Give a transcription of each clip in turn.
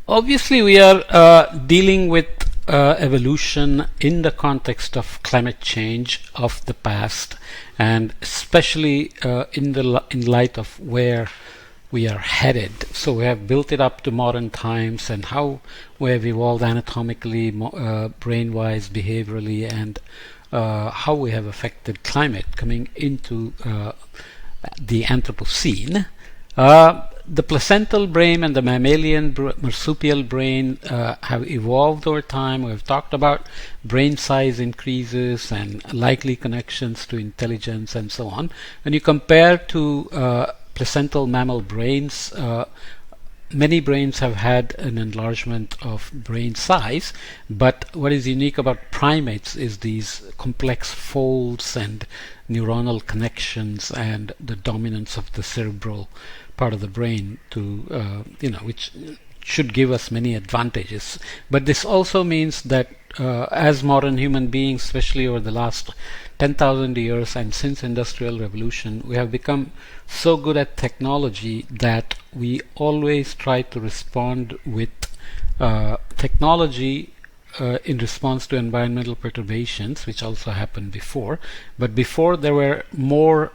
Obviously, we are dealing with evolution in the context of climate change of the past, and especially in light of where we are headed. So we have built it up to modern times and how we have evolved anatomically, brain-wise, behaviorally, and how we have affected climate coming into the Anthropocene. The placental brain and the mammalian marsupial brain have evolved over time. We've talked about brain size increases and likely connections to intelligence and so on. When you compare to placental mammal brains, many brains have had an enlargement of brain size, but what is unique about primates is these complex folds and neuronal connections and the dominance of the cerebral part of the brain to which should give us many advantages. But this also means that as modern human beings, especially over the last 10,000 years and since Industrial Revolution, we have become so good at technology that we always try to respond with technology in response to environmental perturbations, which also happened before. But before there were more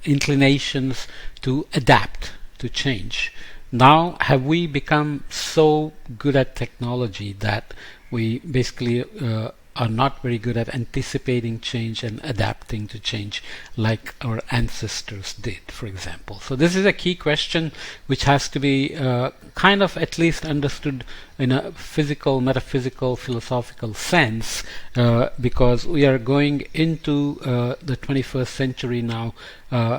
inclinations to adapt, to change. Now have we become so good at technology that we basically are not very good at anticipating change and adapting to change like our ancestors did, for example. So this is a key question which has to be kind of at least understood in a physical, metaphysical, philosophical sense, because we are going into the 21st century now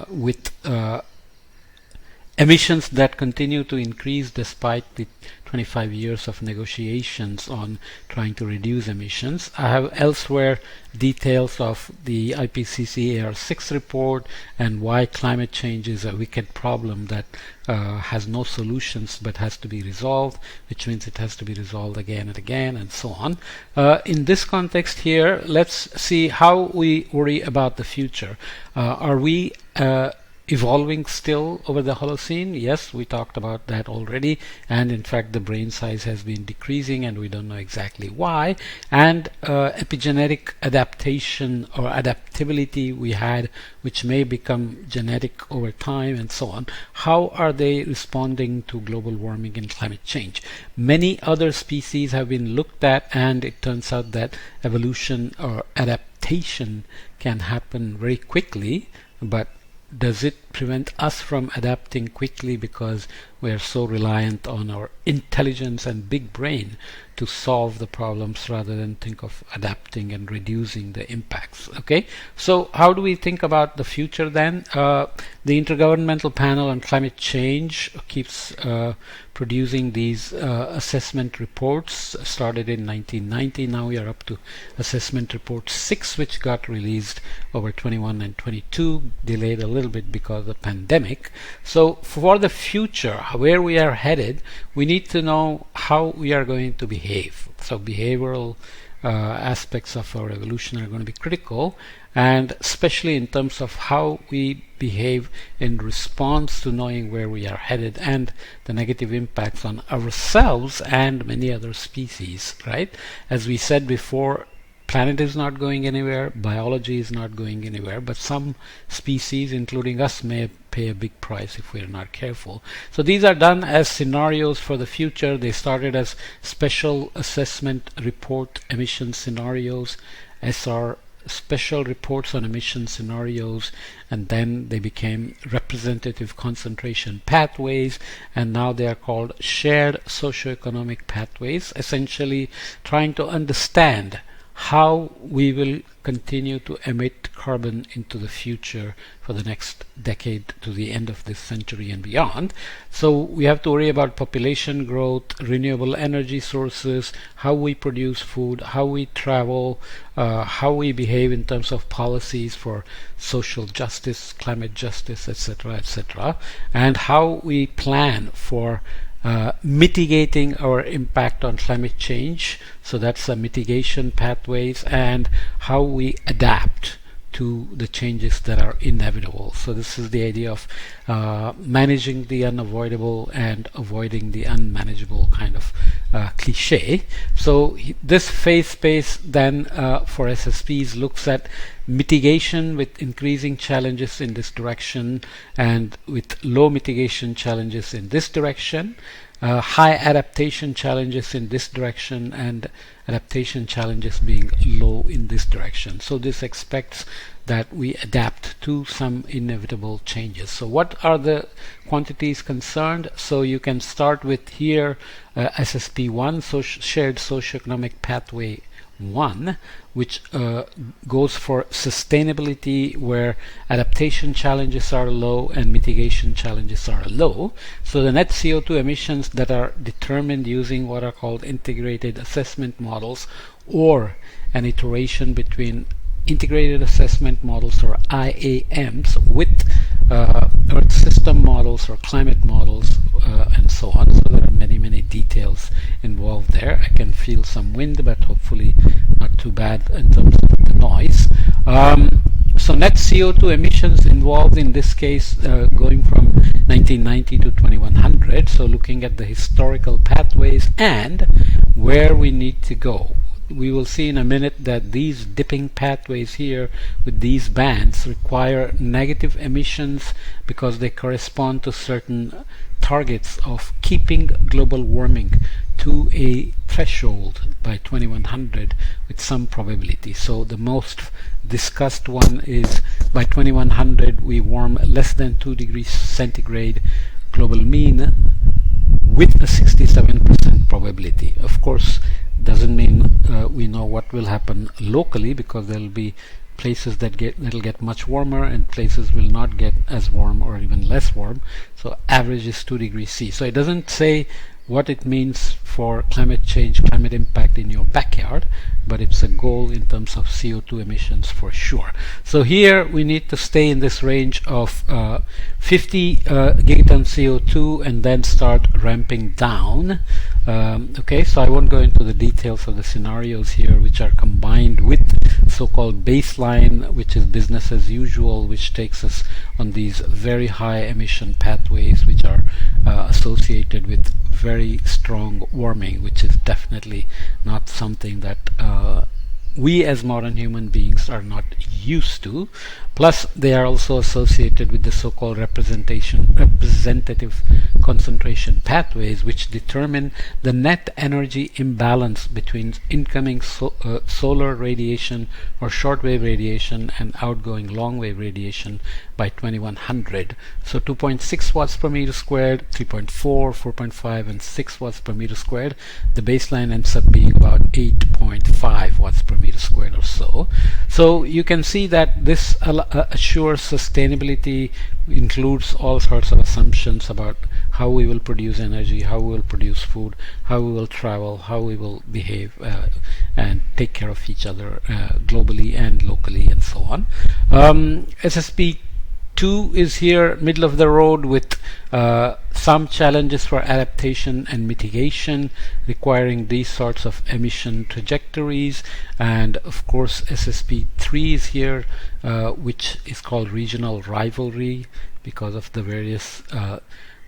with emissions that continue to increase despite the 25 years of negotiations on trying to reduce emissions. I have elsewhere details of the IPCC AR6 report and why climate change is a wicked problem that has no solutions but has to be resolved, which means it has to be resolved again and again and so on. In this context here, let's see how we worry about the future. Are we evolving still over the Holocene? Yes, we talked about that already, and in fact the brain size has been decreasing and we don't know exactly why. And epigenetic adaptation or adaptability we had, which may become genetic over time and so on. How are they responding to global warming and climate change? Many other species have been looked at, and it turns out that evolution or adaptation can happen very quickly, but does it prevent us from adapting quickly because we are so reliant on our intelligence and big brain to solve the problems rather than think of adapting and reducing the impacts? Okay, so how do we think about the future then? The Intergovernmental Panel on Climate Change keeps producing these assessment reports. Started in 1990. Now we are up to assessment report 6, which got released over 21 and 22, delayed a little bit because of the pandemic. So for the future, where we are headed, we need to know how we are going to behave. So behavioral aspects of our evolution are going to be critical, and especially in terms of how we behave in response to knowing where we are headed and the negative impacts on ourselves and many other species, right? As we said before, planet is not going anywhere, biology is not going anywhere, but some species, including us, may pay a big price if we are not careful. So these are done as scenarios for the future. They started as special assessment report emission scenarios, SR special reports on emission scenarios, and then they became representative concentration pathways, and now they are called shared socioeconomic pathways, essentially trying to understand how we will continue to emit carbon into the future for the next decade to the end of this century and beyond. So we have to worry about population growth, renewable energy sources, how we produce food, how we travel, how we behave in terms of policies for social justice, climate justice, etc., and how we plan for mitigating our impact on climate change. So that's the mitigation pathways, and how we adapt to the changes that are inevitable. So this is the idea of managing the unavoidable and avoiding the unmanageable kind of cliche. So this phase space then for SSPs looks at mitigation with increasing challenges in this direction and with low mitigation challenges in this direction, high adaptation challenges in this direction, and adaptation challenges being low in this direction. So this expects that we adapt to some inevitable changes. So what are the quantities concerned? So you can start with here SSP1, so shared socioeconomic pathway 1, which goes for sustainability, where adaptation challenges are low and mitigation challenges are low. So the net CO2 emissions that are determined using what are called integrated assessment models, or an iteration between integrated assessment models, or IAMs, with Earth system models or climate models, and so on. So there are many details involved there. I can feel some wind, but hopefully not too bad in terms of the noise. So net CO2 emissions involved in this case going from 1990 to 2100. So looking at the historical pathways and where we need to go. We will see in a minute that these dipping pathways here with these bands require negative emissions because they correspond to certain targets of keeping global warming to a threshold by 2100 with some probability. So the most discussed one is by 2100 we warm less than 2 degrees centigrade global mean with a 67% probability. Of course, doesn't mean we know what will happen locally, because there will be places that'll get much warmer and places will not get as warm or even less warm. So average is 2 degrees C. So it doesn't say what it means for climate change, climate impact in your backyard, but it's a goal in terms of CO2 emissions for sure. So here we need to stay in this range of 50 gigaton CO2 and then start ramping down. Okay, so I won't go into the details of the scenarios here, which are combined with so-called baseline, which is business as usual, which takes us on these very high emission pathways, which are associated with very strong warming, which is definitely not something that we as modern human beings are not used to. Plus they are also associated with the so-called representative concentration pathways, which determine the net energy imbalance between incoming solar radiation or shortwave radiation and outgoing long-wave radiation by 2100. So 2.6 watts per meter squared, 3.4, 4.5 and 6 watts per meter squared. The baseline ends up being about 8.5 watts per meter squared or so. So you can see that this assures sustainability, includes all sorts of assumptions about how we will produce energy, how we will produce food, how we will travel, how we will behave and take care of each other globally and locally and so on. SSP 2 is here middle of the road with some challenges for adaptation and mitigation, requiring these sorts of emission trajectories. And of course SSP 3 is here, which is called regional rivalry because of the various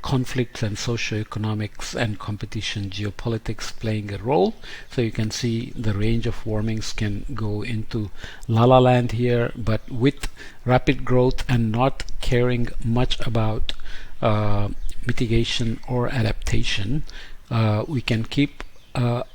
conflicts and socio-economics and competition geopolitics playing a role. So you can see the range of warmings can go into la la land here, but with rapid growth and not caring much about mitigation or adaptation, we can keep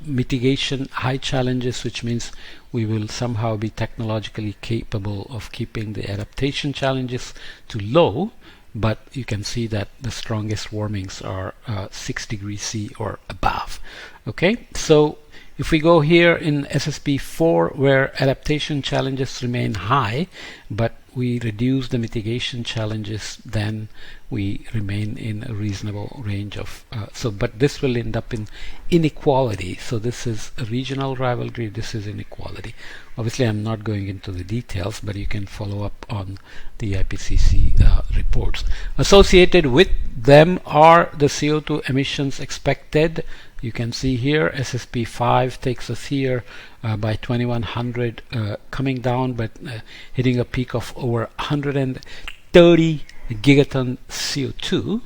mitigation high challenges, which means we will somehow be technologically capable of keeping the adaptation challenges to low. But you can see that the strongest warmings are 6 degrees C or above. Okay, so if we go here in SSP 4, where adaptation challenges remain high, but we reduce the mitigation challenges, then we remain in a reasonable range of but this will end up in inequality. So this is a regional rivalry, this is inequality. Obviously I'm not going into the details, but you can follow up on the IPCC reports. Associated with them are the CO2 emissions expected. You can see here SSP 5 takes us here by 2100, coming down but hitting a peak of over 130 gigaton CO2.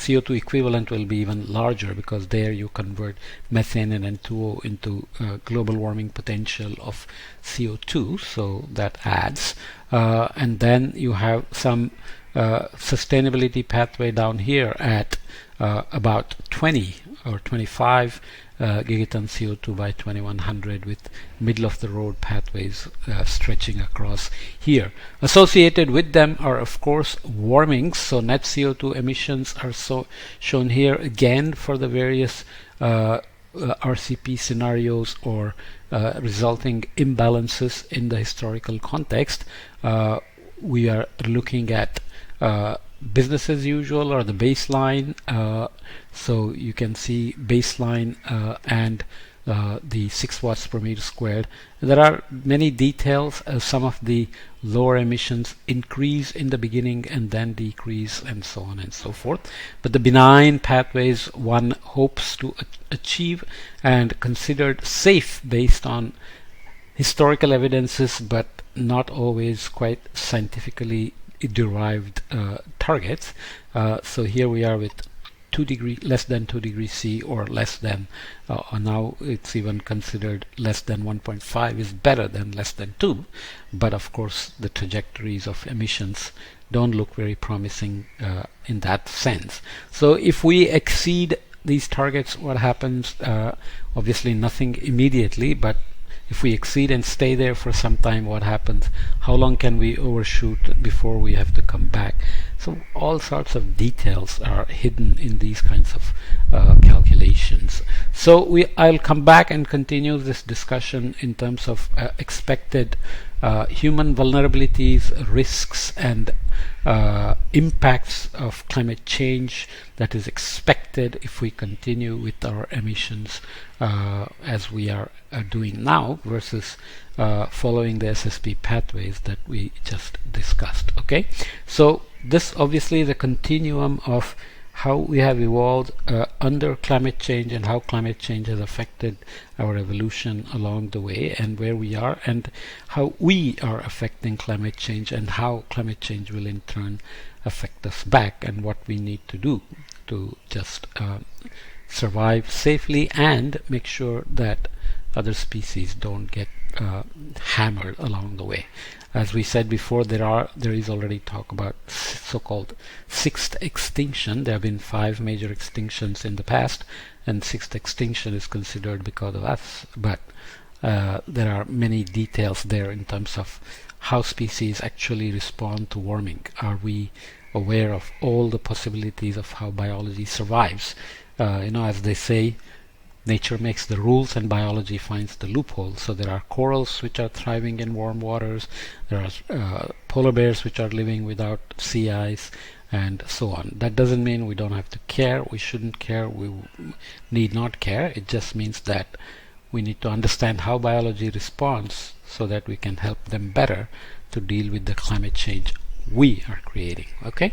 CO2 equivalent will be even larger, because there you convert methane and N2O into global warming potential of CO2, so that adds. And then you have some sustainability pathway down here at about 20 or 25 gigaton CO2 by 2100, with middle of the road pathways stretching across here. Associated with them are of course warmings. So net CO2 emissions are shown here again for the various RCP scenarios or resulting imbalances in the historical context. We are looking at business as usual, or the baseline. So you can see baseline and the 6 watts per meter squared. There are many details. Some of the lower emissions increase in the beginning and then decrease, and so on and so forth. But the benign pathways one hopes to achieve and considered safe based on historical evidences, but not always quite scientifically derived targets. So here we are with 2 degree, less than 2 degrees C, or less than, now it's even considered less than 1.5 is better than less than 2. But of course the trajectories of emissions don't look very promising in that sense. So if we exceed these targets, what happens? Obviously nothing immediately, but if we exceed and stay there for some time, what happens? How long can we overshoot before we have to come back? So all sorts of details are hidden in these kinds of calculations. So I'll come back and continue this discussion in terms of expected human vulnerabilities, risks, and impacts of climate change that is expected if we continue with our emissions as we are doing now, versus following the SSP pathways that we just discussed. Okay, so this obviously is a continuum of how we have evolved under climate change, and how climate change has affected our evolution along the way, and where we are, and how we are affecting climate change, and how climate change will in turn affect us back, and what we need to do to just survive safely and make sure that other species don't get hammered along the way. As we said before, there is already talk about so-called sixth extinction. There have been 5 major extinctions in the past, and sixth extinction is considered because of us. But there are many details there in terms of how species actually respond to warming. Are we aware of all the possibilities of how biology survives? As they say, nature makes the rules and biology finds the loopholes. So there are corals which are thriving in warm waters, there are polar bears which are living without sea ice, and so on. That doesn't mean we don't have to care, we shouldn't care, we need not care. It just means that we need to understand how biology responds so that we can help them better to deal with the climate change we are creating. Okay?